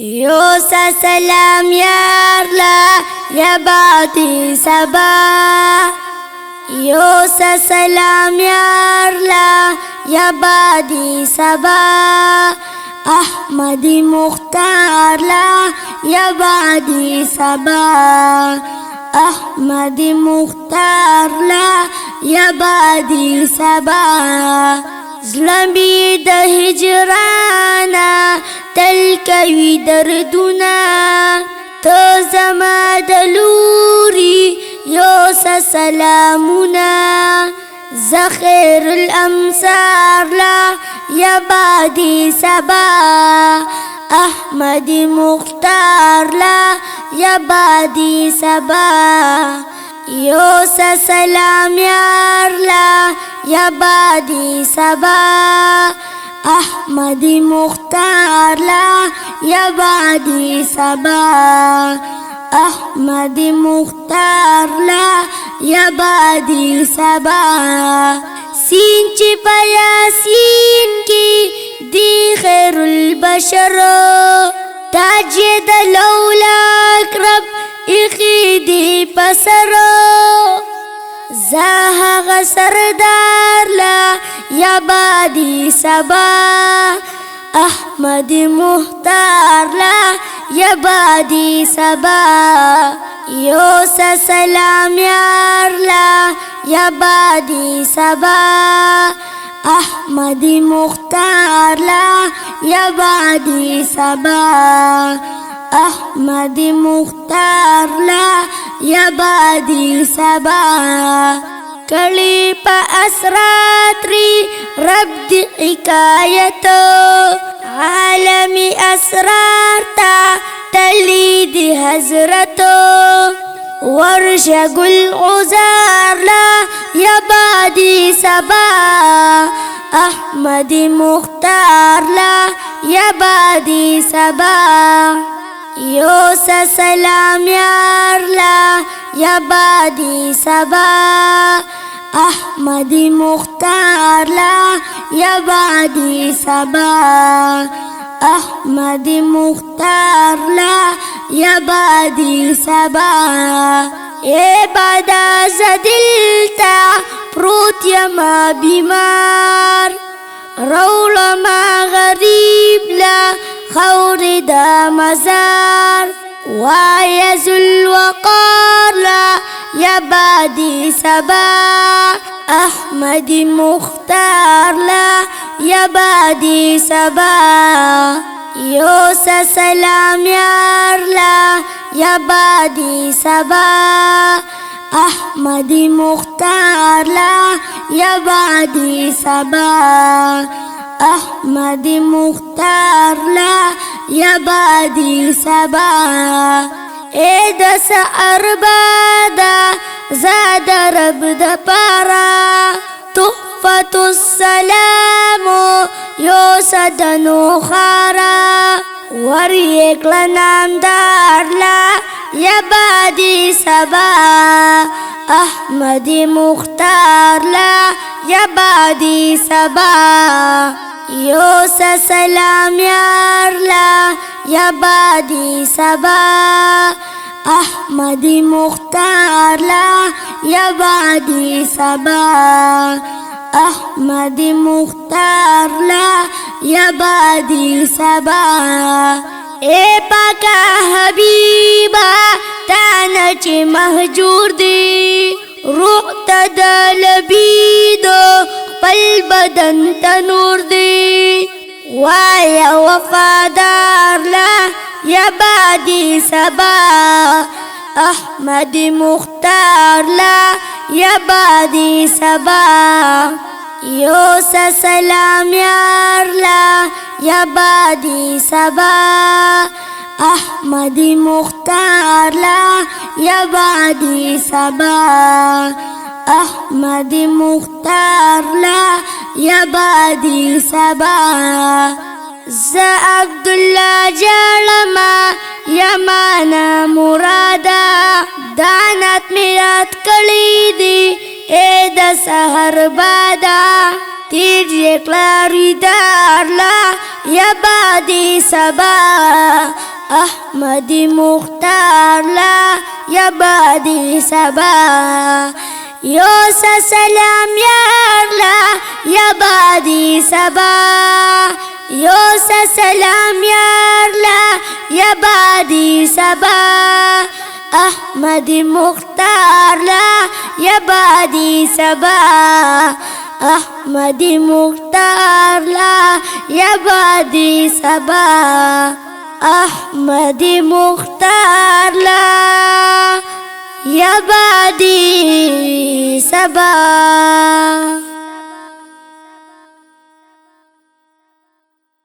يوسى سلام يا الله يا بعدي صبا. يوسى سلام يا الله يا بعدي صبا. أحمد مختار لا يا بعدي صبا. أحمد مختار لا يا بعدي صبا. زلمي د هجرانا تل کوي دردونه ته زما د لوري یوسه سلامونه زخیر الامصار لا یا بادي صبا. احمد مختار لا یا بادي صبا. یوسه سلام یار لا یا بادي صبا. احمد مختار لا یا بعدی صبا. احمد مختار لا یا بعدی صبا. سین چی پیا سین کی دی خیر البشر تاج دلولا اقرب اخی دی پسر زاهغ سردار لا یا بعدی صبا. احمد مختار لا یا بعدی صبا. یوسه سلام یار لا یا بعدی صبا. احمد مختار لا یا بعدی صبا. احمد مختار لا یا بعدی صبا. کلی پا اسراتری رب دی حکایت عالمی اسرار تا تلی دی حضرت ورش گل عزار لا یا بعدی صبا. احمد مختار لا یا بعدی صبا. یوسه سلام یار لا یا بعدی صبا. احمد مختار لا یا بعدی صبا. احمد مختار لا یا بعدی صبا. اے بادا زدلتا پروت یما بیمار رول ما غریب لا خور دا مزار وایز الوقار لا یا بعدی صبا. احمد مختار لا یا بعدی صبا. یوسه سلام یار لا یا بعدی صبا. احمد مختار لا یا بعدی صبا. احمد مختار لا یا بعدی صبا. اے دس اربادا زاد رب د پارا تحفت السلام یوسه دنو خارا ور ایکلا نامدار لا یا بعدی صبا. احمد مختار لا یا بعدی صبا. یوسه سلام یار لا یا بعدی صبا. احمد مختار لا یا بعدی صبا. احمد مختار لا یا بعدی صبا. اے پاکا حبیبا تانا چی محجور دی روح تدلبیدو پل بدن تنور دی وایا وفادار لا یا بعدی صبا. احمد مختار لا یا بعدی صبا. یوسه سلام یار لا یا بعدی صبا. احمد مختار لا یا بعدی صبا. احمد مختار لا یا بعدی صبا. ز عبدالله جالما یمانا مرادا دانت میرات کړی دی اے د سحر بادا تیری کلاری دارلا یا بادی سبا احمدی مختار لا یا بادی سبا یوسا سلام یارلا یا بادی سبا یوسا سلام یارلا یا بادی سبا احمدی مختار لا یا بادی سبا احمدی مختار لا یا بادی سبا احمدی مختار لا یا بادی سبا